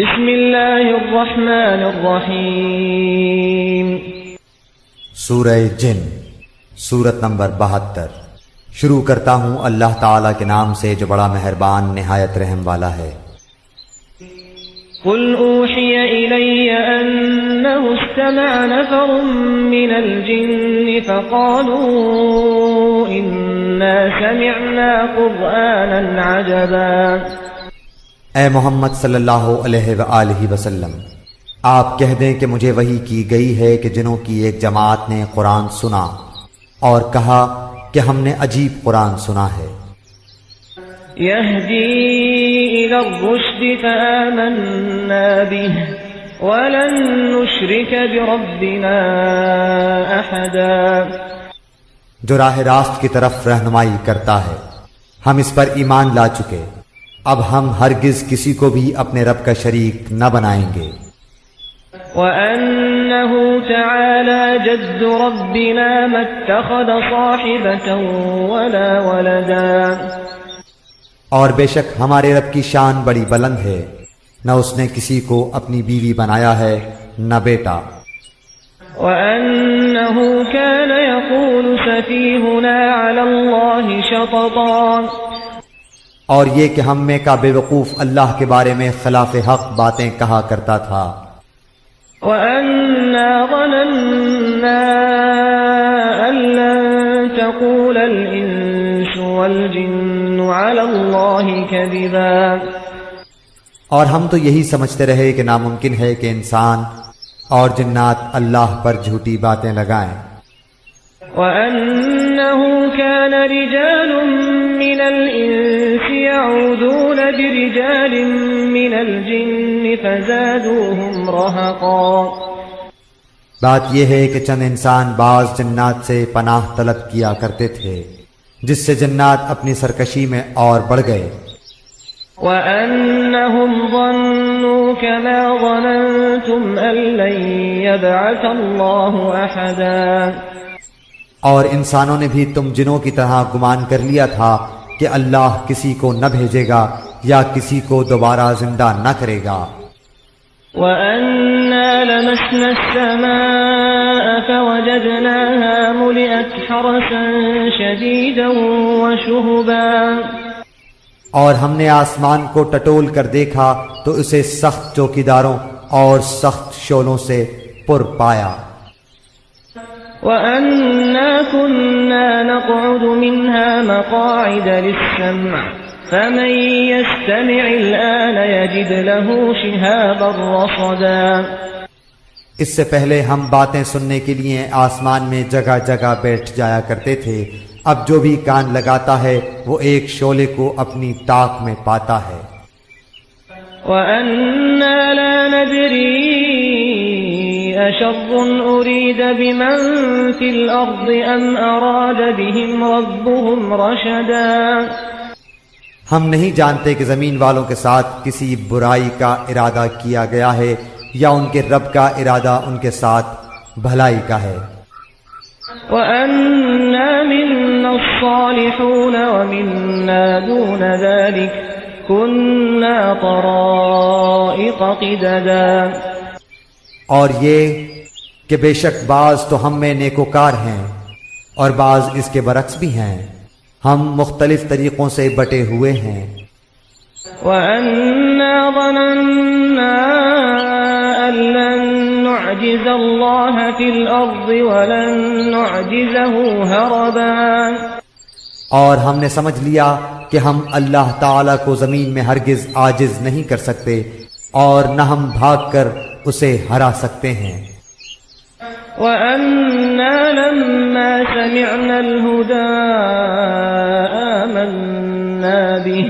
بسم اللہ الرحمن الرحیم۔ سورہ جن، سورت نمبر 72۔ شروع کرتا ہوں اللہ تعالیٰ کے نام سے جو بڑا مہربان نہایت رحم والا ہے۔ قل اوحی الی انہ استمع نفر من الجن فقالوا انا سمعنا قرآنا عجبا۔ اے محمد صلی اللہ علیہ وآلہ وسلم، آپ کہہ دیں کہ مجھے وحی کی گئی ہے کہ جنوں کی ایک جماعت نے قرآن سنا اور کہا کہ ہم نے عجیب قرآن سنا ہے۔ یہدی الی الرشد فآمنا به ولن نشرک بربنا احدا۔ جو راہ راست کی طرف رہنمائی کرتا ہے، ہم اس پر ایمان لا چکے، اب ہم ہرگز کسی کو بھی اپنے رب کا شریک نہ بنائیں گے۔ وَأَنَّهُ تَعَالَى جَدُّ رَبِّنَا مَا اتَّخَذَ صَاحِبَةً وَلَا وَلَدًا۔ اور بے شک ہمارے رب کی شان بڑی بلند ہے، نہ اس نے کسی کو اپنی بیوی بنایا ہے نہ بیٹا۔ وَأَنَّهُ كَانَ يَقُولُ سَفِيهُنَا عَلَى اللَّهِ شَطَطًا۔ اور یہ کہ ہم میں کا بے وقوف اللہ کے بارے میں خلاف حق باتیں کہا کرتا تھا۔ وَأَنَّا ظَنَنَّا أَن لَّن تَقُولَ الْإِنسُ وَالْجِنُّ عَلَى اللَّهِ كَذِبًا۔ اور ہم تو یہی سمجھتے رہے کہ ناممکن ہے کہ انسان اور جنات اللہ پر جھوٹی باتیں لگائیں۔ وَأَنَّهُ كَانَ رِجَالٌ مِّنَ الْإِنسِ يَعُوذُونَ بِرِجَالٍ مِّنَ الْجِنِّ فَزَادُوهُمْ رَهَقًا۔ بات یہ ہے کہ چند انسان بعض جنات سے پناہ طلب کیا کرتے تھے، جس سے جنات اپنی سرکشی میں اور بڑھ گئے۔ وَأَنَّهُمْ ظَنُّوا كَمَا ظَنَنتُمْ أَن لَّن يَبْعَثَ اللَّهُ أَحَدًا۔ اور انسانوں نے بھی تم جنوں کی طرح گمان کر لیا تھا کہ اللہ کسی کو نہ بھیجے گا یا کسی کو دوبارہ زندہ نہ کرے گا۔ وَأَنَّا لَمَسْنَا السَّمَاءَ فَوَجَدْنَاهَا مُلِئَتْ حَرَسًا شَدِيدًا وَشُهُبًا۔ اور ہم نے آسمان کو ٹٹول کر دیکھا تو اسے سخت چوکیداروں اور سخت شعلوں سے پر پایا۔ وَأَنَّا كُنَّا نَقْعُدُ مِنْهَا مَقَاعِدَ لِلسَّمْعِ فَمَن يَسْتَمِعِ الْآنَ يَجِدْ لَهُ شِهَابًا رَّصَدًا۔ اس سے پہلے ہم باتیں سننے کے لیے آسمان میں جگہ جگہ بیٹھ جایا کرتے تھے، اب جو بھی کان لگاتا ہے وہ ایک شعلے کو اپنی طاق میں پاتا ہے۔ وَأَنَّا لَا نَدْرِي أَشَرٌّ أُرِيدَ بِمَن فِي الْأَرْضِ أَمْ أَرَادَ بِهِمْ رَبُّهُمْ رَشَدًا۔ ہم نہیں جانتے کہ زمین والوں کے ساتھ کسی برائی کا ارادہ کیا گیا ہے یا ان کے رب کا ارادہ ان کے ساتھ بھلائی کا ہے۔ وَأَنَّا مِنَّا الصَّالِحُونَ وَمِنَّا دُونَ ذَلِكَ كُنَّا طَرَائِقَ قِدَدًا۔ اور یہ کہ بے شک بعض تو ہم میں نیکوکار ہیں اور بعض اس کے برعکس بھی ہیں، ہم مختلف طریقوں سے بٹے ہوئے ہیں۔ وَأَنَّا ظَنَنَّا أَن لَّن نُّعْجِزَ اللَّهَ فِي الْأَرْضِ وَلَن نُّعْجِزَهُ هَرَبًا۔ اور ہم نے سمجھ لیا کہ ہم اللہ تعالیٰ کو زمین میں ہرگز عاجز نہیں کر سکتے اور نہ ہم بھاگ کر اسے ہرا سکتے ہیں۔ وَأَنَّا لَمَّا سَمِعْنَا الْهُدَىٰ آمَنَّا بِهِ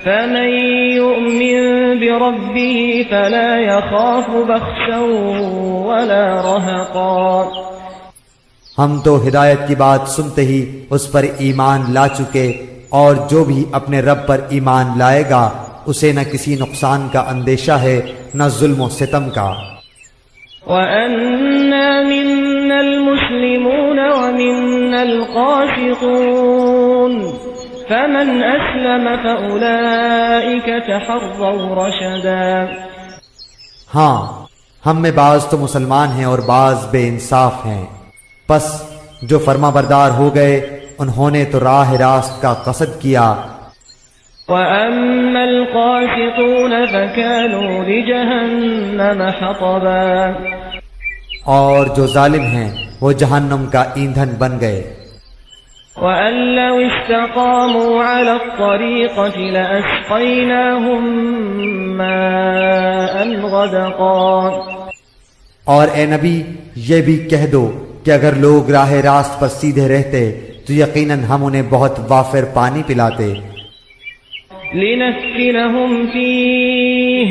فَمَن يُؤْمِن بِرَبِّهِ فَلَا يَخَافُ بَخْسًا وَلَا رَهَقًا۔ ہم تو ہدایت کی بات سنتے ہی اس پر ایمان لا چکے، اور جو بھی اپنے رب پر ایمان لائے گا اسے نہ کسی نقصان کا اندیشہ ہے نہ ظلم و ستم کا۔ وَأَنَّا مِنَّا الْمُسْلِمُونَ وَمِنَّا الْقَاسِطُونَ فَمَنْ أَسْلَمَ فَأُولَئِكَ تَحَرَّوْا رَشَدًا۔ ہاں ہم میں بعض تو مسلمان ہیں اور بعض بے انصاف ہیں، پس جو فرما بردار ہو گئے انہوں نے تو راہ راست کا قصد کیا، وَأَمَّا الْقَاسِطُونَ فَكَانُوا لِجَهَنَّمَ حَطَبًا، اور جو ظالم ہیں وہ جہنم کا ایندھن بن گئے۔ وَأَن لَّوْ اسْتَقَامُوا عَلَى الطَّرِيقَةِ لَأَسْقَيْنَاهُم مَّاءً غَدَقًا، اور اے نبی یہ بھی کہہ دو کہ اگر لوگ راہ راست پر سیدھے رہتے تو یقیناً ہم انہیں بہت وافر پانی پلاتے، لِنَفْتِنَهُمْ فِيهِ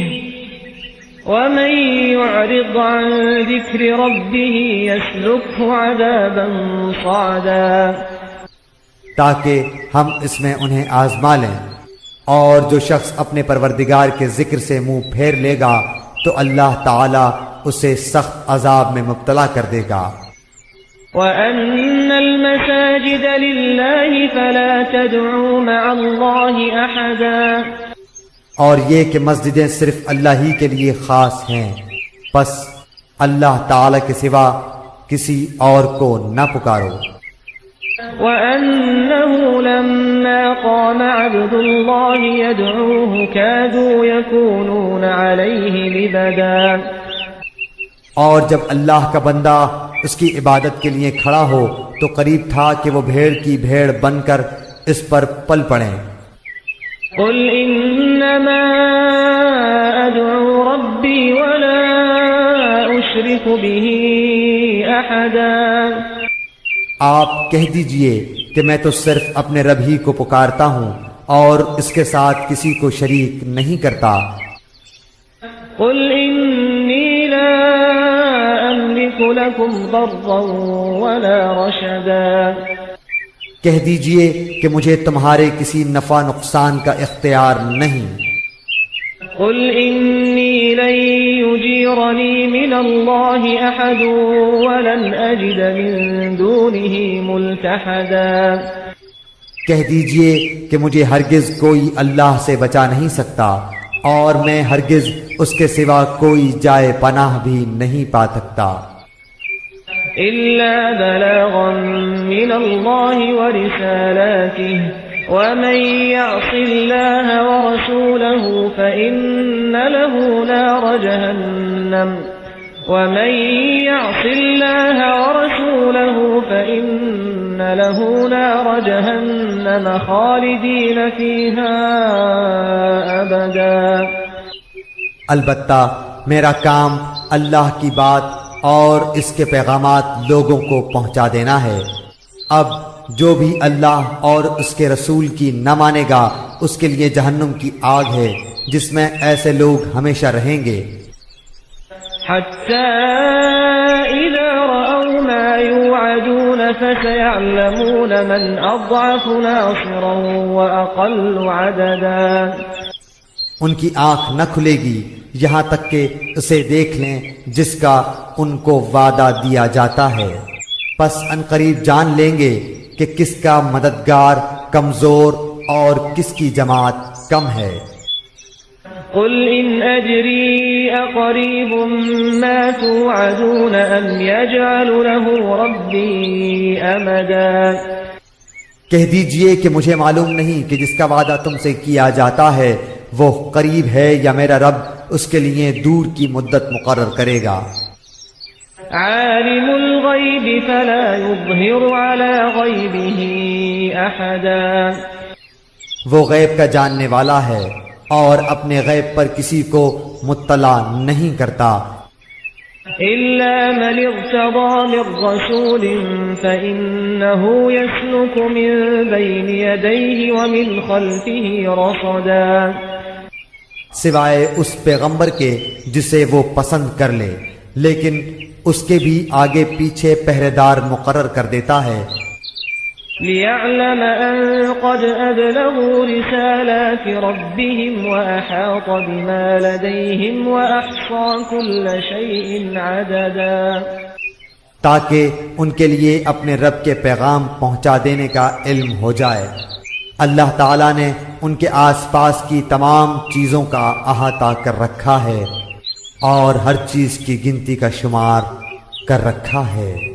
وَمَن يُعْرِضْ عَن ذِكْرِ رَبِّهِ يَسْلُكْهُ عَذَابًا صَعَدًا، تاکہ ہم اس میں انہیں آزما لیں، اور جو شخص اپنے پروردگار کے ذکر سے منہ پھیر لے گا تو اللہ تعالی اسے سخت عذاب میں مبتلا کر دے گا۔ وَأَنَّ الْمَسَاجِدَ لِلَّهِ فَلَا تَدْعُوا مَعَ اللَّهِ أَحَدًا، اور یہ کہ مسجدیں صرف اللہ ہی کے لیے خاص ہیں، پس اللہ تعالی کے سوا کسی اور کو نہ پکارو۔ وَأَنَّهُ لَمَّا قَامَ عَبْدُ اللَّهِ يَدْعُوهُ كَادُوا يَكُونُونَ عَلَيْهِ لِبَدًا، اور جب اللہ کا بندہ اس کی عبادت کے لیے کھڑا ہو تو قریب تھا کہ وہ بھیڑ کی بھیڑ بن کر اس پر پل پڑیں۔ قُلْ إِنَّمَا أَدْعُو رَبِّي وَلَا أُشْرِكُ بِهِ أَحَدًا، آپ کہہ دیجئے کہ میں تو صرف اپنے رب ہی کو پکارتا ہوں اور اس کے ساتھ کسی کو شریک نہیں کرتا۔ قُلْ إِنِّي لَا أَمْلِكُ لَكُمْ ضَرًّا وَلَا رَشَدًا، کہہ دیجئے کہ مجھے تمہارے کسی نفع نقصان کا اختیار نہیں۔ قُلْ إِنِّي لَن يُجِيرَنِي مِنَ اللَّهِ أَحَدٌ وَلَنْ أَجِدَ مِن دُونِهِ مُلْتَحَدًا، کہہ دیجئے کہ مجھے ہرگز کوئی اللہ سے بچا نہیں سکتا اور میں ہرگز اس کے سوا کوئی جائے پناہ بھی نہیں پا سکتا، إِلَّا بَلَاغًا مِّنَ اللَّهِ وَرِسَالَاتِهِ وَمَن يَعْصِ اللَّهَ وَرَسُولَهُ فَإِنَّ لَهُ نَارَ جَهَنَّمَ وَمَن يَعْصِ اللَّهَ وَرَسُولَهُ فَإِنَّ لَهُ نَارَ جَهَنَّمَ خَالِدِينَ فِيهَا أَبَدًا، البتہ میرا کام اللہ کی بات اور اس کے پیغامات لوگوں کو پہنچا دینا ہے۔ اب جو بھی اللہ اور اس کے رسول کی نہ مانے گا اس کے لیے جہنم کی آگ ہے جس میں ایسے لوگ ہمیشہ رہیں گے۔ حَتَّى إِذَا رَأَوْا مَا يُوعَدُونَ فَسَيَعْلَمُونَ مَنْ أَضْعَفُ نَاصِرًا وَأَقَلُّ عَدَدًا، ان کی آنکھ نہ کھلے گی یہاں تک کہ اسے دیکھ لیں جس کا ان کو وعدہ دیا جاتا ہے، پس عنقریب جان لیں گے کہ کس کا مددگار کمزور اور کس کی جماعت کم ہے۔ قُلْ إِنْ أَجْرِي أَقَرِيبٌ مَّا تُوعَدُونَ أَمْ يَجْعَلُ لَهُ رَبِّي أَمَدًا، کہہ دیجئے کہ مجھے معلوم نہیں کہ جس کا وعدہ تم سے کیا جاتا ہے وہ قریب ہے یا میرا رب اس کے لیے دور کی مدت مقرر کرے گا۔ عالم الغیب فلا یظہر علی غیبہ احدا، وہ غیب کا جاننے والا ہے اور اپنے غیب پر کسی کو مطلع نہیں کرتا، إلا من ارتضى من رسول فإنه يسلك من بين يديه ومن خلفه رصدا، سوائے اس پیغمبر کے جسے وہ پسند کر لے، لیکن اس کے بھی آگے پیچھے پہرے دار مقرر کر دیتا ہے، ليعلم أن قد أبلغوا رسالات ربهم وأحاط بما لديهم وأحصى كل شيء عددا، تاکہ ان کے لیے اپنے رب کے پیغام پہنچا دینے کا علم ہو جائے۔ اللہ تعالیٰ نے ان کے آس پاس کی تمام چیزوں کا احاطہ کر رکھا ہے۔ اور ہر چیز کی گنتی کا شمار کر رکھا ہے۔